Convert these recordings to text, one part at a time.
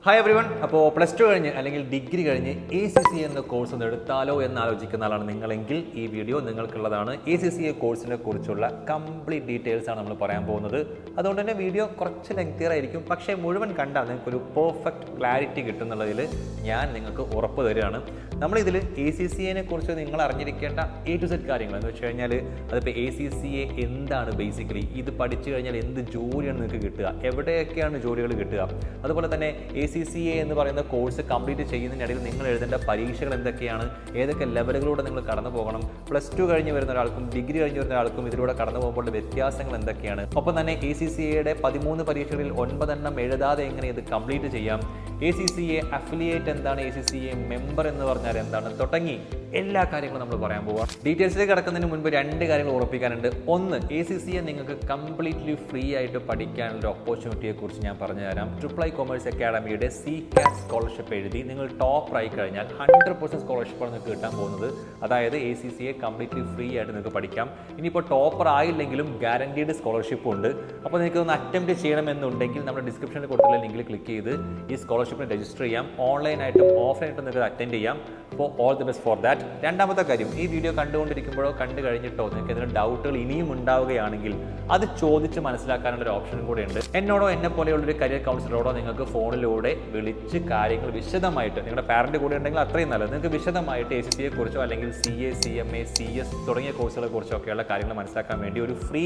Hi every one. അപ്പോൾ plus two കഴിഞ്ഞ് അല്ലെങ്കിൽ ഡിഗ്രി കഴിഞ്ഞ് ACCA എന്ന കോഴ്സ് ഒന്ന് എടുത്താലോ എന്ന് ആലോചിക്കുന്ന ആളാണ് നിങ്ങളെങ്കിൽ ഈ വീഡിയോ നിങ്ങൾക്കുള്ളതാണ്. ACCA കോഴ്സിനെ കുറിച്ചുള്ള കംപ്ലീറ്റ് ഡീറ്റെയിൽസ് ആണ് നമ്മൾ പറയാൻ പോകുന്നത്. അതുകൊണ്ട് തന്നെ വീഡിയോ കുറച്ച് ലെങ്തിയർ ആയിരിക്കും, പക്ഷേ മുഴുവൻ കണ്ടാൽ നിങ്ങൾക്കൊരു പെർഫെക്റ്റ് ക്ലാരിറ്റി കിട്ടുന്നുള്ളതിൽ ഞാൻ നിങ്ങൾക്ക് ഉറപ്പ് തരികയാണ്. നമ്മളിതിൽ ACCA കുറിച്ച് നിങ്ങൾ അറിഞ്ഞിരിക്കേണ്ട A to Z കാര്യങ്ങൾ എന്ന് വെച്ച് കഴിഞ്ഞാൽ അതിപ്പോൾ ACCA എന്താണ്, ബേസിക്കലി ഇത് പഠിച്ചു കഴിഞ്ഞാൽ എന്ത് ജോലിയാണ് നിങ്ങൾക്ക് കിട്ടുക, എവിടെയൊക്കെയാണ് ജോലികൾ കിട്ടുക, അതുപോലെ തന്നെ ACCA എന്ന് പറയുന്ന കോഴ്സ് കംപ്ലീറ്റ് ചെയ്യുന്നതിനിടയിൽ നിങ്ങൾ എഴുതേണ്ട പരീക്ഷകൾ എന്തൊക്കെയാണ്, ഏതൊക്കെ ലെവലുകളിലൂടെ നിങ്ങൾ കടന്നു പോകണം, പ്ലസ് ടു കഴിഞ്ഞ് വരുന്ന ഒരാൾക്കും ഡിഗ്രി കഴിഞ്ഞ് വരുന്ന ഒരാൾക്കും ഇതിലൂടെ കടന്നു പോകുമ്പോൾ വ്യത്യാസങ്ങൾ എന്തൊക്കെയാണ്, ഒപ്പം തന്നെ ACCA 13 പരീക്ഷകളിൽ 9 എണ്ണം എഴുതാതെ എങ്ങനെ ഇത് കംപ്ലീറ്റ് ചെയ്യാം, ACCA അഫിലിയേറ്റ് എന്താണ്, ACCA മെമ്പർ എന്ന് പറഞ്ഞാൽ എന്താണ്, തുടങ്ങി എല്ലാ കാര്യങ്ങളും നമ്മൾ പറയാൻ പോവാം. ഡീറ്റെയിൽസിലേക്ക് കിടക്കുന്നതിന് മുൻപ് 2 കാര്യങ്ങൾ ഉറപ്പിക്കാനുണ്ട്. ഒന്ന്, ACCA നിങ്ങൾക്ക് കംപ്ലീറ്റ്ലി ഫ്രീ ആയിട്ട് പഠിക്കാനുള്ള ഓപ്പർച്യൂണിറ്റിയെ കുറിച്ച് ഞാൻ പറഞ്ഞു തരാം. ട്രിപ്പിൾ ഐ കൊമേഴ്സ് അക്കാഡമിയുടെ CCAT സ്കോളർഷിപ്പ് എഴുതി നിങ്ങൾ ടോപ്പർ ആയി കഴിഞ്ഞാൽ 100% സ്കോളർഷിപ്പാണ് നിങ്ങൾക്ക് കിട്ടാൻ പോകുന്നത്. അതായത് ACCA കംപ്ലീറ്റ്ലി ഫ്രീ ആയിട്ട് നിങ്ങൾക്ക് പഠിക്കാം. ഇനിയിപ്പോൾ ടോപ്പർ ആയില്ലെങ്കിലും ഗ്യാരണ്ടീഡ് സ്കോളർഷിപ്പ് ഉണ്ട്. അപ്പോൾ നിങ്ങൾക്ക് ഒന്ന് അറ്റംപ്റ്റ് ചെയ്യണമെന്നുണ്ടെങ്കിൽ നമ്മുടെ ഡിസ്ക്രിപ്ഷനിൽ കൊടുത്തുള്ള ലിങ്കിൽ ക്ലിക്ക് ചെയ്ത് ഈ സ്കോളർഷിപ്പിന് രജിസ്റ്റർ ചെയ്യാം. ഓൺലൈനായിട്ടും ഓഫ്ലൈനായിട്ടും നിങ്ങൾക്ക് അറ്റൻഡ് ചെയ്യാം. അപ്പോൾ all the best for that. രണ്ടാമത്തെ കാര്യം, ഈ വീഡിയോ കണ്ടുകൊണ്ടിരിക്കുമ്പോഴോ കണ്ടു കഴിഞ്ഞിട്ടോ നിങ്ങൾക്ക് എന്തെങ്കിലും ഡൗട്ടുകൾ ഇനിയും ഉണ്ടാവുകയാണെങ്കിൽ അത് ചോദിച്ച് മനസ്സിലാക്കാനുള്ള ഒരു ഓപ്ഷനും കൂടെ ഉണ്ട്. എന്നോടോ എന്നെ പോലെയുള്ളൊരു കരിയർ കൗൺസിലറോടോ നിങ്ങൾക്ക് ഫോണിലൂടെ വിളിച്ച് കാര്യങ്ങൾ വിശദമായിട്ട്, നിങ്ങളുടെ പാരന്റ് കൂടെ ഉണ്ടെങ്കിൽ അത്രയും നല്ലത്, നിങ്ങൾക്ക് വിശദമായിട്ട് ACCA കുറിച്ചോ അല്ലെങ്കിൽ CA, CMA, CS തുടങ്ങിയ കോഴ്സുകളെ കുറിച്ചൊക്കെയുള്ള കാര്യങ്ങൾ മനസ്സിലാക്കാൻ വേണ്ടി ഒരു free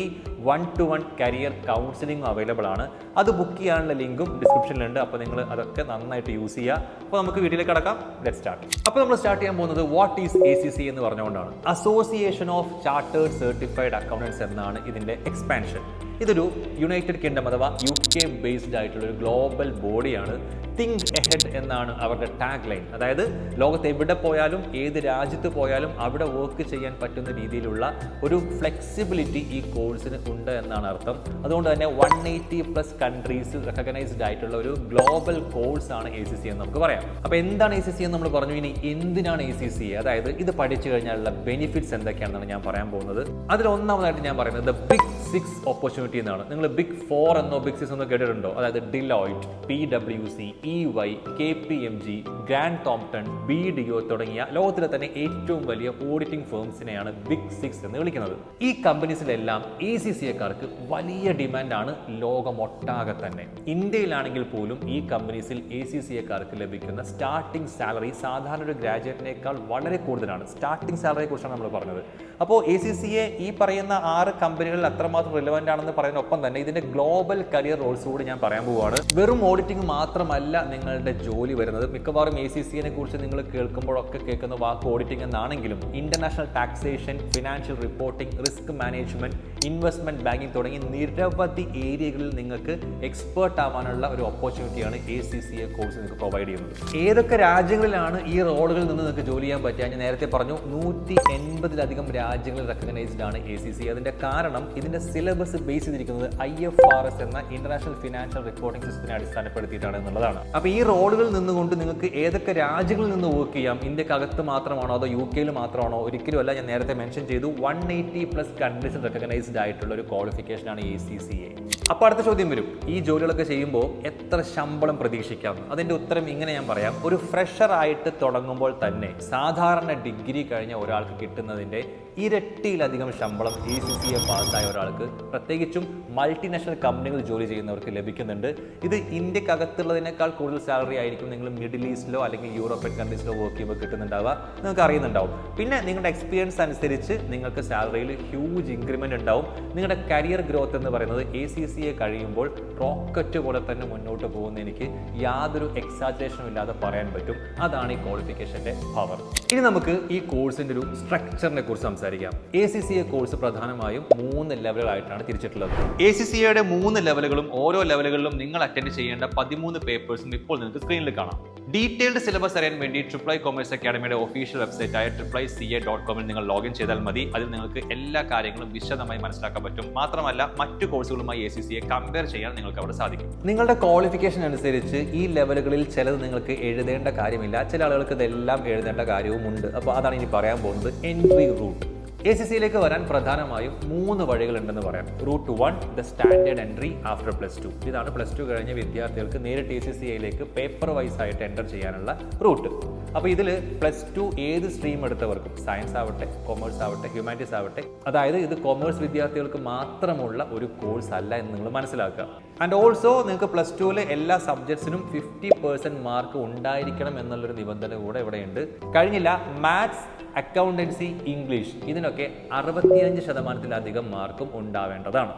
1-to-1 career counselling available ആണ്. അത് ബുക്ക് ചെയ്യാനുള്ള ലിങ്കും ഡിസ്ക്രിപ്ഷനിലുണ്ട്. അപ്പോൾ നിങ്ങൾ അതൊക്കെ നന്നായിട്ട് യൂസ് ചെയ്യുക. അപ്പോൾ നമുക്ക് വീഡിയോയിലേക്ക് കടക്കാം. Let's start. അപ്പോൾ നമ്മൾ സ്റ്റാർട്ട് ചെയ്യാൻ പോകുന്നത് വാട്ട് ഈസ് ACCA എന്ന് പറഞ്ഞുകൊണ്ടാണ്. Association of chartered certified accountants എന്നാണ് ഇതിൻ്റെ എക്സ്പാൻഷൻ. ഇതൊരു യുണൈറ്റഡ് കിങ്ഡം അഥവാ UK ബേസ്ഡ് ആയിട്ടുള്ള ഒരു ഗ്ലോബൽ ബോഡിയാണ്. തിങ്ക് എഹെഡ് എന്നാണ് അവരുടെ ടാഗ് ലൈൻ. അതായത് ലോകത്ത് എവിടെ പോയാലും ഏത് രാജ്യത്ത് പോയാലും അവിടെ വർക്ക് ചെയ്യാൻ പറ്റുന്ന രീതിയിലുള്ള ഒരു ഫ്ലെക്സിബിലിറ്റി ഈ കോഴ്സിന് ഉണ്ട് എന്നാണ് അർത്ഥം. അതുകൊണ്ട് തന്നെ 180+ കൺട്രീസ് റെക്കഗ്നൈസ്ഡ് ആയിട്ടുള്ള ഒരു ഗ്ലോബൽ കോഴ്സാണ് ACCA എന്ന് നമുക്ക് പറയാം. അപ്പോൾ എന്താണ് ACCA എന്ന് നമ്മൾ പറഞ്ഞു. ഇനി എന്തിനാണ് ACCA, അതായത് ഇത് പഠിച്ചു കഴിഞ്ഞാലുള്ള ബെനിഫിറ്റ്സ് എന്തൊക്കെയാണെന്നാണ് ഞാൻ പറയാൻ പോകുന്നത്. അതിൽ ഒന്നാമതായിട്ട് ഞാൻ പറയുന്നത് ബിഗ് 6 ഓപ്പർച്യൂണിറ്റി എന്നാണ്. നിങ്ങൾ ബിഗ് 4 എന്നോ ബിഗ് 6 എന്നോ കേട്ടിട്ടുണ്ടോ? അതായത് Deloitte, PwC, EY, KPMG, Grant Thornton, BDO തുടങ്ങിയ ലോകത്തിലെ തന്നെ ഏറ്റവും വലിയ ഓഡിറ്റിംഗ് ഫേംസിനെയാണ് ബിഗ് 6 എന്ന് വിളിക്കുന്നത്. ഈ കമ്പനീസിലെല്ലാം ACCAക്കാർക്ക് വലിയ ഡിമാൻഡാണ് ലോകമൊട്ടാകെ തന്നെ. ഇന്ത്യയിലാണെങ്കിൽ പോലും ഈ കമ്പനീസിൽ ACCAക്കാർക്ക് ലഭിക്കുന്ന സ്റ്റാർട്ടിംഗ് സാലറി സാധാരണ ഒരു ഗ്രാജുവേറ്റിനേക്കാൾ വളരെ കൂടുതലാണ്. സ്റ്റാർട്ടിംഗ് സാലറിയെ കുറിച്ചാണ് നമ്മൾ പറഞ്ഞത്. അപ്പോൾ ACCA ഈ പറയുന്ന 6 കമ്പനികളിൽ അത്രമാത്രം റിലവൻ്റ് ആണെന്ന് പറയുന്നതിനൊപ്പം തന്നെ ഇതിന്റെ ഗ്ലോബൽ കരിയർ റോൾസ് കൂടി ഞാൻ പറയാൻ പോവുകയാണ്. വെറും ഓഡിറ്റിംഗ് മാത്രമല്ല നിങ്ങളുടെ ജോലി വരുന്നത്. മിക്കവാറും ACCA കുറിച്ച് നിങ്ങൾ കേൾക്കുമ്പോഴൊക്കെ കേൾക്കുന്ന വാക്ക് ഓഡിറ്റിംഗ് എന്നാണെങ്കിലും international taxation, financial reporting, risk management, investment banking തുടങ്ങി നിരവധി ഏരിയകളിൽ നിങ്ങൾക്ക് എക്സ്പേർട്ട് ആവാനുള്ള ഒരു ഓപ്പർച്യൂണിറ്റിയാണ് ACCA കോഴ്സ് നിങ്ങൾക്ക് പ്രൊവൈഡ് ചെയ്യുന്നത്. ഏതൊക്കെ രാജ്യങ്ങളിലാണ് ഈ റോളുകളിൽ നിന്ന് നിങ്ങൾക്ക് ജോലി ചെയ്യാൻ പറ്റുക? ഞാൻ നേരത്തെ പറഞ്ഞു 180-ലധികം രാജ്യങ്ങളിൽ റെക്കഗ്നൈസ്ഡ് ആണ് ACCA. അതിന്റെ കാരണം ഇതിന്റെ സിലബസ് ബേസ് ചെയ്തിരിക്കുന്നത് IFRS എന്ന ഇന്റർനാഷണൽ ഫിനാൻഷ്യൽ റിപ്പോർട്ടിംഗ് സിസ്റ്റത്തിനെ അടിസ്ഥാനപ്പെടുത്തിയിട്ടാണ് എന്നുള്ളതാണ്. അപ്പോൾ ഈ റോളുകളിൽ നിന്നുകൊണ്ട് നിങ്ങൾക്ക് ഏതൊക്കെ രാജ്യങ്ങളിൽ നിന്ന് വർക്ക് ചെയ്യാം? ഇന്ത്യക്കകത്ത് മാത്രമാണോ അതോ UK മാത്രമാണോ? ഒരിക്കലും അല്ല. ഞാൻ നേരത്തെ മെൻഷൻ ചെയ്തു 180+ കൺട്രീസിൽ റെക്കഗ്നൈസ്ഡ് ആയിട്ടുള്ള ഒരു ക്വാളിഫിക്കേഷനാണ് ACCA. അപ്പോൾ അടുത്ത ചോദ്യം വരും, ഈ ജോലികളൊക്കെ ചെയ്യുമ്പോൾ എത്ര ശമ്പളം പ്രതീക്ഷിക്കാം? അതിന്റെ ഉത്തരം ഇങ്ങനെ ഞാൻ പറയാം. ഒരു ഫ്രഷർ ആയിട്ട് തുടങ്ങുമ്പോൾ തന്നെ സാധാരണ ഡിഗ്രി കഴിഞ്ഞ ഒരാൾക്ക് കിട്ടുന്നതിന്റെ ഇരട്ടിയിലധികം ശമ്പളം ACCA പാസ്സായ ഒരാൾക്ക്, പ്രത്യേകിച്ചും മൾട്ടിനാഷണൽ കമ്പനികളിൽ ജോലി ചെയ്യുന്നവർക്ക് ലഭിക്കുന്നുണ്ട്. ഇത് ഇന്ത്യക്കകത്തുള്ളതിനേക്കാൾ കൂടുതൽ സാലറി ആയിരിക്കും നിങ്ങൾ മിഡിൽ ഈസ്റ്റിലോ അല്ലെങ്കിൽ യൂറോപ്യൻ കൺട്രീസിലോ വർക്ക് ചെയ്യുമ്പോൾ കിട്ടുന്നുണ്ടാവുക. നിങ്ങൾക്ക് അറിയുന്നുണ്ടാവും. പിന്നെ നിങ്ങളുടെ എക്സ്പീരിയൻസ് അനുസരിച്ച് നിങ്ങൾക്ക് സാലറിയിൽ ഹ്യൂജ് ഇൻക്രിമെന്റ് ഉണ്ടാവും. നിങ്ങളുടെ കരിയർ ഗ്രോത്ത് എന്ന് പറയുന്നത് ACCA കഴിയുമ്പോൾ റോക്കറ്റ് പോലെ തന്നെ മുന്നോട്ട് പോകുന്ന എനിക്ക് യാതൊരു എക്സാജറേഷനും ഇല്ലാതെ പറയാൻ പറ്റും. അതാണ് ഈ ക്വാളിഫിക്കേഷന്റെ പവർ. ഇനി നമുക്ക് ഈ കോഴ്സിന്റെ ഒരു സ്ട്രക്ചറിനെ കുറിച്ച് സംസാരിക്കാം. ACCA കോഴ്സ് പ്രധാനമായും 3 ലെവലുകളായിട്ടാണ് തിരിച്ചിട്ടുള്ളത്. ACCAയുടെ 3 ലെവലുകളും ഓരോ ലെവലുകളിലും നിങ്ങൾ അറ്റൻഡ് ചെയ്യേണ്ട 13 പേപ്പേഴ്സും ഇപ്പോൾ നിങ്ങൾക്ക് സ്ക്രീനിൽ കാണാം. ഡീറ്റെയിൽഡ് സിലബസ് അറിയാൻ വേണ്ടി ട്രിപ്പിൾ ഐ കൊമേഴ്സ് അക്കാഡമിയുടെ ഒഫീഷ്യൽ വെബ്സൈറ്റ് ആയ triplica.com നിങ്ങൾ ലോഗിൻ ചെയ്താൽ മതി. അതിൽ നിങ്ങൾക്ക് എല്ലാ കാര്യങ്ങളും വിശദമായി മനസ്സിലാക്കാൻ പറ്റും. മാത്രമല്ല മറ്റു കോഴ്സുകളുമായി ACCA കമ്പയർ ചെയ്യാൻ നിങ്ങൾക്ക് അവിടെ സാധിക്കും. നിങ്ങളുടെ ക്വാളിഫിക്കേഷൻ അനുസരിച്ച് ഈ ലെവലുകളിൽ ചിലത് നിങ്ങൾക്ക് എഴുതേണ്ട കാര്യമില്ല, ചില ആളുകൾക്ക് ഇതെല്ലാം എഴുതേണ്ട കാര്യവുമുണ്ട്. അപ്പോൾ അതാണ് ഇനി പറയാൻ പോകുന്നത്. Entry root. ACCയിലേക്ക് വരാൻ പ്രധാനമായും 3 വഴികളുണ്ടെന്ന് പറയാം. Route 1 the standard entry after +2. ഇതാണ് +2 കഴിഞ്ഞ വിദ്യാർത്ഥികൾക്ക് നേരിട്ട് ACCയിലേക്ക് പേപ്പർ വൈസ് ആയിട്ട് എൻ്റർ ചെയ്യാനുള്ള റൂട്ട്. അപ്പോൾ ഇതിൽ +2 ഏത് സ്ട്രീം എടുത്തവർക്കും, സയൻസ് ആവട്ടെ, കൊമേഴ്സ് ആവട്ടെ, ഹ്യൂമാനിറ്റീസ് ആവട്ടെ, അതായത് ഇത് കൊമേഴ്സ് വിദ്യാർത്ഥികൾക്ക് മാത്രമുള്ള ഒരു കോഴ്സ് അല്ല എന്ന് നിങ്ങൾ മനസ്സിലാക്കുക. ആൻഡ് ഓൾസോ നിങ്ങൾക്ക് +2 എല്ലാ സബ്ജക്ട്സിനും 50% മാർക്ക് ഉണ്ടായിരിക്കണം എന്നുള്ളൊരു നിബന്ധന കൂടെ ഇവിടെയുണ്ട്. കഴിഞ്ഞില്ല മാത്സ്, അക്കൗണ്ടൻസി, ഇംഗ്ലീഷ് ഇതിനൊക്കെ 65% മാർക്കും ഉണ്ടാവേണ്ടതാണ്.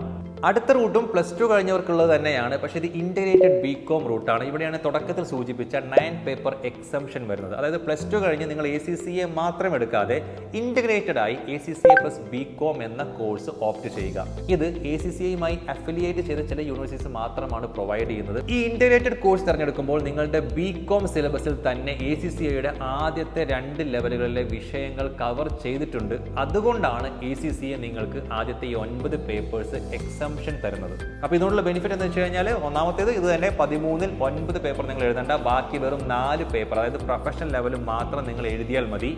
അടുത്ത റൂട്ടും +2 കഴിഞ്ഞവർക്കുള്ളത് തന്നെയാണ്, പക്ഷേ ഇത് ഇന്റഗ്രേറ്റഡ് BCom റൂട്ടാണ്. ഇവിടെയാണ് തുടക്കത്തിൽ സൂചിപ്പിച്ച 9 പേപ്പർ എക്സംഷൻ വരുന്നത്. അതായത് +2 കഴിഞ്ഞ് നിങ്ങൾ ACCA മാത്രം എടുക്കാതെ ഇന്റഗ്രേറ്റഡ് ആയി ACCA + BCom എന്ന കോഴ്സ് ഓപ്റ്റ് ചെയ്യുക. ഇത് ACCAയുമായി അഫിലിയേറ്റ് ചെയ്ത ചില യൂണിവേഴ്സിറ്റീസ് മാത്രമാണ് പ്രൊവൈഡ് ചെയ്യുന്നത്. ഈ ഇന്റഗ്രേറ്റഡ് കോഴ്സ് തിരഞ്ഞെടുക്കുമ്പോൾ നിങ്ങളുടെ BCom സിലബസിൽ തന്നെ ACCAയുടെ ആദ്യത്തെ 2 ലെവലുകളിലെ വിഷയങ്ങൾ കവർ ചെയ്തിട്ടുണ്ട്. അതുകൊണ്ടാണ് ACCA നിങ്ങൾക്ക് ആദ്യത്തെ ഈ 9 പേപ്പേഴ്സ് എക്സംഷൻ തരുന്നത്. അപ്പോൾ ഇതിനുള്ള ബെനിഫിറ്റ് എന്ന് വെച്ച് കഴിഞ്ഞാൽ, ഒന്നാമത്തേത് ഇത് തന്നെ 13-ൽ 9 പേപ്പർ നിങ്ങൾ എഴുതേണ്ട, ബാക്കി വെറും 4 പേപ്പർ, അതായത് പ്രൊഫഷണൽ ലെവലും മാത്രം നിങ്ങൾ എഴുതിയാൽ മതി.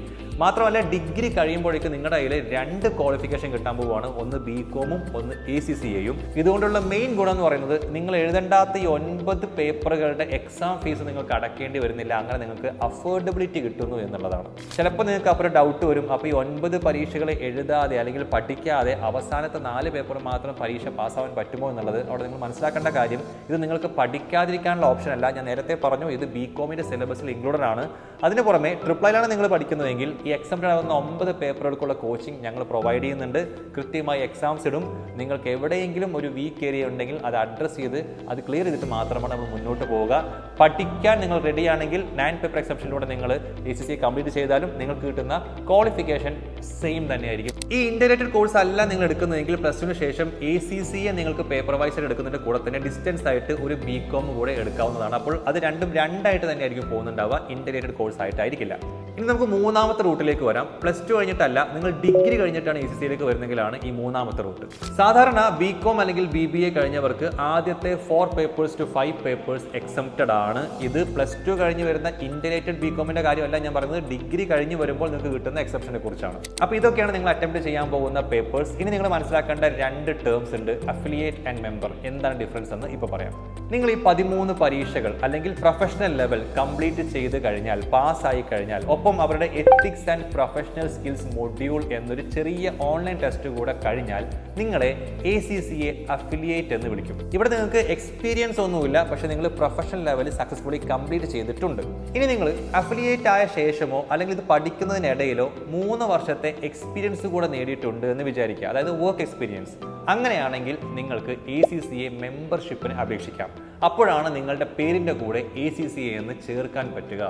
മാത്രമല്ല ഡിഗ്രി കഴിയുമ്പോഴേക്കും നിങ്ങളുടെ കയ്യിൽ 2 ക്വാളിഫിക്കേഷൻ കിട്ടാൻ പോവുകയാണ്, ഒന്ന് BComഉം ഒന്ന് ACCAയും. ഇതുകൊണ്ടുള്ള മെയിൻ ഗുണം എന്ന് പറയുന്നത് നിങ്ങൾ എഴുതേണ്ടാത്ത ഈ 9 പേപ്പറുകളുടെ എക്സാം ഫീസ് നിങ്ങൾക്ക് അടക്കേണ്ടി വരുന്നില്ല. അങ്ങനെ നിങ്ങൾക്ക് അഫോർഡബിലിറ്റി കിട്ടുന്നു എന്നുള്ളതാണ്. ചിലപ്പോൾ നിങ്ങൾക്ക് അപ്പോൾ ഡൗട്ട് വരും, അപ്പോൾ ഈ 9 പരീക്ഷകൾ എഴുതാതെ അല്ലെങ്കിൽ പഠിക്കാതെ അവസാനത്തെ 4 പേപ്പർ മാത്രം പരീക്ഷ പാസ്സാവാൻ പറ്റുമോ എന്നുള്ളത് അവിടെ നിങ്ങൾ മനസ്സിലാക്കേണ്ട കാര്യം, ഇത് നിങ്ങൾക്ക് പഠിക്കാതിരിക്കാനുള്ള ഓപ്ഷൻ അല്ല. ഞാൻ നേരത്തെ പറഞ്ഞു ഇത് BComന്റെ സിലബസിൽ ഇൻക്ലൂഡഡ് ആണ്. അതിന് പുറമെ ട്രിപ്പിളിലാണ് നിങ്ങൾ പഠിക്കുന്നതെങ്കിൽ ഈ എക്സാമിന് ആവുന്ന 9 പേപ്പറുകൾക്കുള്ള കോച്ചിങ് ഞങ്ങൾ പ്രൊവൈഡ് ചെയ്യുന്നുണ്ട്. കൃത്യമായി എക്സാംസ് ഇടും. നിങ്ങൾക്ക് എവിടെയെങ്കിലും ഒരു വീക്ക് ഏരിയ ഉണ്ടെങ്കിൽ അത് അഡ്രസ്സ് ചെയ്ത് അത് ക്ലിയർ ചെയ്തിട്ട് മാത്രമാണ് നമ്മൾ മുന്നോട്ട് പോവുക. പഠിക്കാൻ നിങ്ങൾ റെഡിയാണെങ്കിൽ 9 പേപ്പർ എക്സംഷനിലൂടെ നിങ്ങൾ ACCA കംപ്ലീറ്റ് ചെയ്താലും നിങ്ങൾക്ക് കിട്ടുന്ന ക്വാളിഫിക്കേഷൻ സെയിം തന്നെയായിരിക്കും. ഈ ഇന്റഗ്രേറ്റഡ് കോഴ്സ് അല്ല നിങ്ങൾ എടുക്കുന്നതെങ്കിൽ +2 ശേഷം ACCA നിങ്ങൾക്ക് പേപ്പർ വൈസ് ആയിട്ട് എടുക്കുന്നതിന്റെ കൂടെ തന്നെ ഡിസ്റ്റൻസ് ആയിട്ട് ഒരു BCom കൂടെ എടുക്കാവുന്നതാണ്. അപ്പോൾ അത് രണ്ടും രണ്ടായിട്ട് തന്നെയായിരിക്കും പോകുന്നുണ്ടാവുക, ഇന്റഗ്രേറ്റഡ് കോഴ്സ് ആയിട്ടായിരിക്കില്ല. ഇനി നമുക്ക് മൂന്നാമത്തെ റൂട്ടിലേക്ക് വരാം. +2 കഴിഞ്ഞിട്ടല്ല, നിങ്ങൾ ഡിഗ്രി കഴിഞ്ഞിട്ടാണ് ACCയിലേക്ക് വരുന്നെങ്കിലാണ് ഈ മൂന്നാമത്തെ റൂട്ട്. സാധാരണ BCom അല്ലെങ്കിൽ BBA കഴിഞ്ഞവർക്ക് ആദ്യത്തെ 4 പേപ്പേഴ്സ് ടു 5 പേപ്പേഴ്സ് എക്സംപ്റ്റഡ് ആണ്. ഇത് +2 കഴിഞ്ഞ് വരുന്ന ഇന്റഗ്രേറ്റഡ് BComന്റെ കാര്യമല്ല ഞാൻ പറയുന്നത്, ഡിഗ്രി കഴിഞ്ഞ് വരുമ്പോൾ നിങ്ങൾക്ക് കിട്ടുന്ന എക്സംഷനെ കുറിച്ചാണ്. അപ്പോൾ ഇതൊക്കെയാണ് നിങ്ങൾ അറ്റംപ്റ്റ് ചെയ്യാൻ പോകുന്ന പേപ്പേഴ്സ്. ഇനി നിങ്ങൾ മനസ്സിലാക്കേണ്ട 2 ടേംസ് ഉണ്ട്, അഫിലിയേറ്റ് ആൻഡ് മെമ്പർ. എന്താണ് ഡിഫറൻസ് എന്ന് ഇപ്പോൾ പറയാം. നിങ്ങൾ ഈ 13 പരീക്ഷകൾ അല്ലെങ്കിൽ പ്രൊഫഷണൽ ലെവൽ കംപ്ലീറ്റ് ചെയ്ത് കഴിഞ്ഞാൽ, പാസ്സായി കഴിഞ്ഞാൽ, ഒപ്പം അവരുടെ ethics and professional skills module എന്നൊരു ചെറിയ ഓൺലൈൻ ടെസ്റ്റ് കൂടെ കഴിഞ്ഞാൽ നിങ്ങളെ ACCA അഫിലിയേറ്റ് എന്ന് വിളിക്കും. ഇവിടെ നിങ്ങൾക്ക് എക്സ്പീരിയൻസ് ഒന്നുമില്ല, പക്ഷെ നിങ്ങൾ പ്രൊഫഷണൽ ലെവലിൽ സക്സസ്ഫുള്ളി കംപ്ലീറ്റ് ചെയ്തിട്ടുണ്ട്. ഇനി നിങ്ങൾ അഫിലിയേറ്റ് ആയ ശേഷമോ അല്ലെങ്കിൽ ഇത് പഠിക്കുന്നതിനിടയിലോ 3 വർഷത്തെ എക്സ്പീരിയൻസ് കൂടെ നേടിയിട്ടുണ്ട് എന്ന് വിചാരിക്കുക, അതായത് വർക്ക് എക്സ്പീരിയൻസ്. അങ്ങനെയാണെങ്കിൽ നിങ്ങൾക്ക് ACCA മെമ്പർഷിപ്പിന് അപേക്ഷിക്കാം. അപ്പോഴാണ് നിങ്ങളുടെ പേരിൻ്റെ കൂടെ ACCA എന്ന് ചേർക്കാൻ പറ്റുക.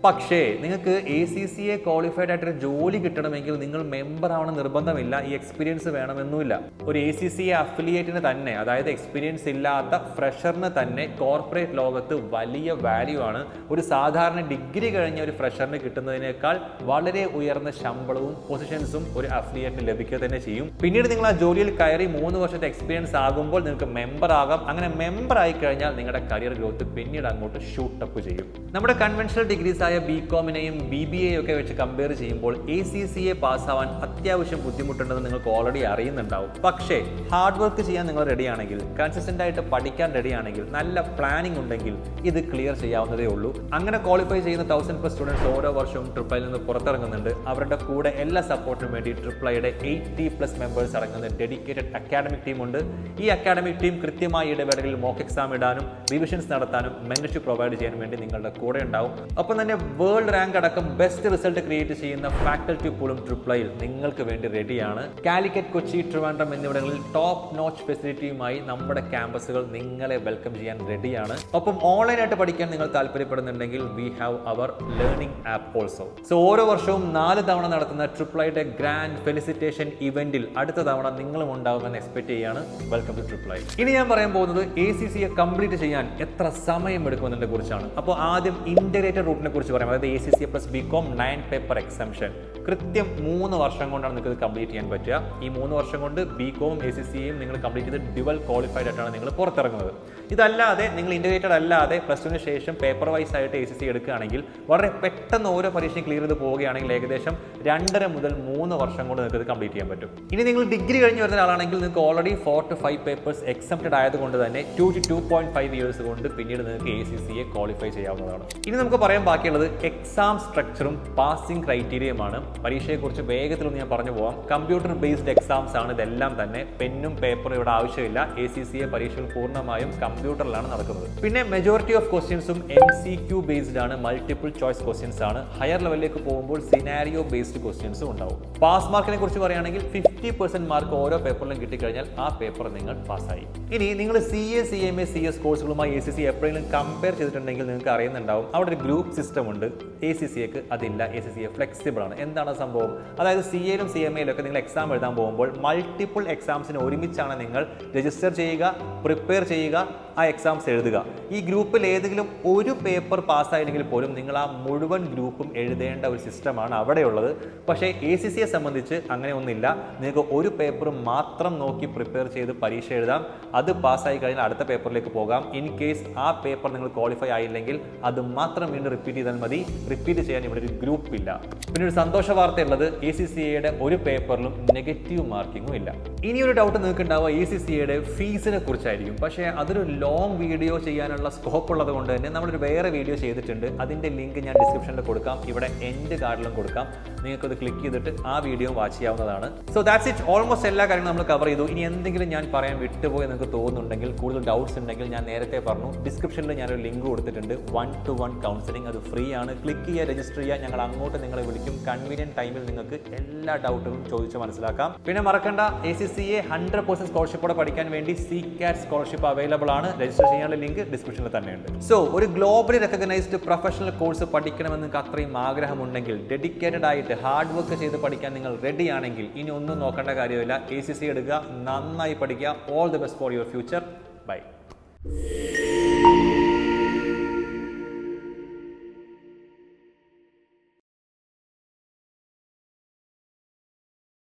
പക്ഷേ നിങ്ങൾക്ക് ACCA ക്വാളിഫൈഡ് ആയിട്ടൊരു ജോലി കിട്ടണമെങ്കിൽ നിങ്ങൾ മെമ്പർ ആവണം നിർബന്ധമില്ല, ഈ എക്സ്പീരിയൻസ് വേണമെന്നുമില്ല. ഒരു ACCA അഫിലിയേറ്റിന് തന്നെ, അതായത് എക്സ്പീരിയൻസ് ഇല്ലാത്ത ഫ്രഷറിന് തന്നെ കോർപ്പറേറ്റ് ലോകത്ത് വലിയ വാല്യൂ ആണ്. ഒരു സാധാരണ ഡിഗ്രി കഴിഞ്ഞ ഒരു ഫ്രഷറിന് കിട്ടുന്നതിനേക്കാൾ വളരെ ഉയർന്ന ശമ്പളവും പൊസിഷൻസും ഒരു അഫിലിയേറ്റിന് ലഭിക്കുക തന്നെ ചെയ്യും. പിന്നീട് നിങ്ങൾ ആ ജോലിയിൽ കയറി 3 വർഷത്തെ എക്സ്പീരിയൻസ് ആകുമ്പോൾ നിങ്ങൾക്ക് മെമ്പർ ആകാം. അങ്ങനെ മെമ്പർ ആയി കഴിഞ്ഞാൽ നിങ്ങളുടെ കരിയർ ഗ്രോത്ത് പിന്നീട് അങ്ങോട്ട് ഷൂട്ടപ്പ് ചെയ്യും. നമ്മുടെ കൺവെൻഷണൽ ഡിഗ്രീസ് ആയ BComനെയും BBAയും ഒക്കെ വെച്ച് കമ്പയർ ചെയ്യുമ്പോൾ ACCA പാസ്സാവാൻ അത്യാവശ്യം ബുദ്ധിമുട്ടുണ്ടെന്ന് നിങ്ങൾക്ക് ഓൾറെഡി അറിയുന്നുണ്ടാവും. പക്ഷേ ഹാർഡ് വർക്ക് ചെയ്യാൻ നിങ്ങൾ റെഡിയാണെങ്കിൽ, കൺസിസ്റ്റന്റ് ആയിട്ട് പഠിക്കാൻ റെഡിയാണെങ്കിൽ, നല്ല പ്ലാനിംഗ് ഉണ്ടെങ്കിൽ ഇത് ക്ലിയർ ചെയ്യാവുന്നതേ ഉള്ളൂ. അങ്ങനെ ക്വാളിഫൈ ചെയ്യുന്ന 1000+ സ്റ്റുഡൻസ് ഓരോ വർഷവും ട്രിപ്പിളിൽ നിന്ന് പുറത്തിറങ്ങുന്നുണ്ട്. അവരുടെ കൂടെ എല്ലാ സപ്പോർട്ടിനും വേണ്ടി ട്രിപ്പിളിയുടെ 80+ മെമ്പേഴ്സ് അടങ്ങുന്ന ഡെഡിക്കേറ്റഡ് അക്കാഡമിക് ടീം ഉണ്ട്. ഈ അക്കാഡമിക് ടീം കൃത്യമായ ഇടവേളകളിൽ മോക്ക് എക്സാം ഇടാനും റിവിഷൻസ് നടത്താനും മെന്റർഷിപ്പ് പ്രൊവൈഡ് ചെയ്യാൻ വേണ്ടി നിങ്ങളുടെ കൂടെ ഉണ്ടാവും. ഒപ്പം തന്നെ വേൾഡ് റാങ്ക് അടക്കം ബെസ്റ്റ് റിസൾട്ട് ക്രിയേറ്റ് ചെയ്യുന്ന ഫാക്കൽറ്റി പൂളും ട്രിപ്പിളിൽ നിങ്ങൾക്ക് വേണ്ടി റെഡിയാണ്. കാലിക്കറ്റ്, കൊച്ചി, ട്രിവാൻഡ്രം എന്നിവിടങ്ങളിൽ ടോപ്പ് നോച്ച് ഫെസിലിറ്റിയുമായി നമ്മുടെ ക്യാമ്പസുകൾ നിങ്ങളെ വെൽക്കം ചെയ്യാൻ റെഡിയാണ്. ഒപ്പം ഓൺലൈനായിട്ട് പഠിക്കാൻ നിങ്ങൾ താല്പര്യപ്പെടുന്നുണ്ടെങ്കിൽ we have our learning app also. So ഓരോ വർഷവും 4 തവണ നടത്തുന്ന ട്രിപ്പിളിയുടെ ഗ്രാൻഡ് ഫെലിസിറ്റേഷൻ ഇവന്റിൽ അടുത്ത തവണ നിങ്ങളും ഉണ്ടാവുമെന്ന് എക്സ്പെക്ട് ചെയ്യാണ്. Welcome to triple E. ഇനി ഞാൻ പറയാൻ പോകുന്നത് ACCA കംപ്ലീറ്റ് ചെയ്യാൻ എത്ര സമയം എടുക്കുന്നതിനെ കുറിച്ചാണ്. അപ്പോൾ ആദ്യം ഇന്റഗ്രേറ്റഡ് റൂട്ടിനെ കുറിച്ച് പറയാം. അതായത് ACCA + BCom 9 പേപ്പർ എക്സംഷൻ. കൃത്യം 3 വർഷം കൊണ്ടാണ് നിങ്ങൾക്ക് ഇത് കംപ്ലീറ്റ് ചെയ്യാൻ പറ്റുക. ഈ 3 വർഷം കൊണ്ട് BCom ACCA നിങ്ങൾ കംപ്ലീറ്റ് ചെയ്ത് ഡ്യുവൽ ക്വാളിഫൈഡ് ആയിട്ടാണ് നിങ്ങൾ പുറത്തിറങ്ങുന്നത്. ഇതല്ലാതെ നിങ്ങൾ ഇൻ്റഗ്രേറ്റഡ് അല്ലാതെ +2 ശേഷം പേപ്പർ വൈസ് ആയിട്ട് ACCA എടുക്കുകയാണെങ്കിൽ വളരെ പെട്ടെന്ന് ഓരോ പരീക്ഷയും ക്ലിയർ ചെയ്ത് പോവുകയാണെങ്കിൽ ഏകദേശം 2.5 മുതൽ 3 വർഷം കൊണ്ട് നിങ്ങൾക്ക് ഇത് കംപ്ലീറ്റ് ചെയ്യാൻ പറ്റും. ഇനി നിങ്ങൾ ഡിഗ്രി കഴിഞ്ഞ് വരുന്ന ആളാണെങ്കിൽ നിങ്ങൾക്ക് ഓൾറെഡി 4 to 5 പേപ്പേഴ്സ് എക്സംപ്റ്റഡ് ആയതുകൊണ്ട് തന്നെ 2 to 2.5 ഇയേഴ്സ് കൊണ്ട് പിന്നീട് നിങ്ങൾക്ക് ACCA ക്വാളിഫൈ ചെയ്യാവുന്നതാണ്. ഇനി നമുക്ക് പറയാൻ ബാക്കിയുള്ളത് എക്സാം സ്ട്രക്ചറും പാസിംഗ് ക്രൈറ്റീരിയയുമാണ്. പരീക്ഷയെക്കുറിച്ച് വേഗത്തിലൊന്ന് ഞാൻ പറഞ്ഞു പോകാം. കമ്പ്യൂട്ടർ ബേസ്ഡ് എക്സാംസ് ആണ് ഇതെല്ലാം തന്നെ. പെന്നും പേപ്പറും ഇവിടെ ആവശ്യമില്ല. ACCA പരീക്ഷകൾ പൂർണ്ണമായും കമ്പ്യൂട്ടറിലാണ് നടക്കുന്നത്. പിന്നെ മെജോറിറ്റി ഓഫ് ക്വസ്റ്റ്യൻസും MCQ ബേസ്ഡ് ആണ്, മൾട്ടിപ്പിൾ ചോയ്സ് ക്വസ്റ്റ്യൻസ് ആണ്. ഹയർ ലെവലിലേക്ക് പോകുമ്പോൾ സിനാരിയോ ബേസ്ഡ് ക്വസ്റ്റ്യൻസും ഉണ്ടാവും. പാസ് മാർക്കിനെ കുറിച്ച് പറയുകയാണെങ്കിൽ 50% മാർക്ക് ഓരോ പേപ്പറിലും കിട്ടിക്കഴിഞ്ഞാൽ ആ പേപ്പർ നിങ്ങൾ പാസ്സായി. ഇനി നിങ്ങൾ CA CMA CS കോഴ്സുകളുമായി ACCA എപ്പോഴെങ്കിലും കമ്പയർ ചെയ്തിട്ടുണ്ടെങ്കിൽ നിങ്ങൾക്ക് അറിയുന്നുണ്ടാവും അവിടെ ഒരു ഗ്രൂപ്പ് സിസ്റ്റം ഉണ്ട്. ACCAക്ക് അതില്ല. ACCA ഫ്ലെക്സിബിൾ ആണ്. എന്താണ് സംഭവം? അതായത് CAയിലും CMAയിലും ഒക്കെ നിങ്ങൾ എക്സാം എഴുതാൻ പോകുമ്പോൾ മൾട്ടിപ്പിൾ എക്സാംസിന് ഒരുമിച്ചാണ് നിങ്ങൾ രജിസ്റ്റർ ചെയ്യുക, പ്രിപ്പയർ ചെയ്യുക, ആ എക്സാംസ് എഴുതുക. ഈ ഗ്രൂപ്പിൽ ഏതെങ്കിലും ഒരു പേപ്പർ പാസ്സായില്ലെങ്കിൽ പോലും നിങ്ങൾ ആ മുഴുവൻ ഗ്രൂപ്പും എഴുതേണ്ട ഒരു സിസ്റ്റമാണ് അവിടെയുള്ളത്. പക്ഷേ ACCയെ സംബന്ധിച്ച് അങ്ങനെ ഒന്നില്ല. നിങ്ങൾക്ക് ഒരു പേപ്പർ മാത്രം നോക്കി പ്രിപ്പയർ ചെയ്ത് പരീക്ഷ എഴുതാം. അത് പാസ്സായി കഴിഞ്ഞാൽ അടുത്ത പേപ്പറിലേക്ക് പോകാം. ഇൻ കേസ് ആ പേപ്പർ നിങ്ങൾ ക്വാളിഫൈ ആയില്ലെങ്കിൽ അത് മാത്രം വീണ്ടും റിപ്പീറ്റ് ചെയ്താൽ മതി. റിപ്പീറ്റ് ചെയ്യാൻ ഇവിടെ ഒരു ഗ്രൂപ്പ് ഇല്ല. പിന്നെ ഒരു സന്തോഷ വാർത്തയുള്ളത് ACCയുടെ ഒരു പേപ്പറിലും നെഗറ്റീവ് മാർക്കിങ്ങും ഇല്ല. ഇനിയൊരു ഡൗട്ട് നിങ്ങൾക്ക് ഉണ്ടാവുക ACCയുടെ ഫീസിനെ കുറിച്ചായിരിക്കും. പക്ഷേ അതൊരു ലോങ് വീഡിയോ ചെയ്യാനുള്ള സ്കോപ്പ് ഉള്ളത് കൊണ്ട് തന്നെ നമ്മളൊരു വേറെ വീഡിയോ ചെയ്തിട്ടുണ്ട്. അതിൻ്റെ ലിങ്ക് ഞാൻ ഡിസ്ക്രിപ്ഷനിൽ കൊടുക്കാം, ഇവിടെ എൻഡ് കാർഡിലും കൊടുക്കാം. നിങ്ങൾക്കത് ക്ലിക്ക് ചെയ്തിട്ട് ആ വീഡിയോ വാച്ച് ചെയ്യാവുന്നതാണ്. So that's it. ഓൾമോസ്റ്റ് എല്ലാ കാര്യങ്ങളും നമ്മൾ കവർ ചെയ്തു. ഇനി എന്തെങ്കിലും ഞാൻ പറയാൻ വിട്ടുപോയി നിങ്ങൾക്ക് തോന്നുന്നുണ്ടെങ്കിൽ, കൂടുതൽ ഡൗട്ട്സ് ഉണ്ടെങ്കിൽ ഞാൻ നേരത്തെ പറഞ്ഞു, ഡിസ്ക്രിപ്ഷനിൽ ഞാനൊരു ലിങ്ക് കൊടുത്തിട്ടുണ്ട്. 1-to-1 counselling. അത് ഫ്രീ ആണ്. ക്ലിക്ക് ചെയ്യുക, രജിസ്റ്റർ ചെയ്യുക. ഞങ്ങൾ അങ്ങോട്ട് നിങ്ങളെ വിളിക്കും. കൺവീനിയൻറ്റ് ടൈമിൽ നിങ്ങൾക്ക് എല്ലാ ഡൗട്ടുകളും ചോദിച്ച് മനസ്സിലാക്കാം. പിന്നെ മറക്കണ്ട, ACCA 100% സ്കോളർഷിപ്പോടെ പഠിക്കാൻ വേണ്ടി CCAT സ്കോളർഷിപ്പ് അവൈലബിൾ ആണ്. രജിസ്റ്റർ ചെയ്യാനുള്ള ലിങ്ക് ഡിസ്ക്രിപ്ഷനിൽ തന്നെയുണ്ട്. സോ ഒരു ഗ്ലോബലി റെക്കഗ്നൈസ്ഡ് പ്രൊഫഷണൽ കോഴ്സ് പഠിക്കണമെന്ന് നിങ്ങൾക്ക് അത്രയും ആഗ്രഹമുണ്ടെങ്കിൽ, ഡെഡിക്കേറ്റഡ് ആയിട്ട് ഹാർഡ് വർക്ക് ചെയ്ത് പഠിക്കാൻ നിങ്ങൾ റെഡി ആണെങ്കിൽ ഇനി ഒന്നും നോക്കേണ്ട കാര്യമില്ല. ACCA എടുക്കുക, നന്നായി പഠിക്കുക. All the best for your future. By.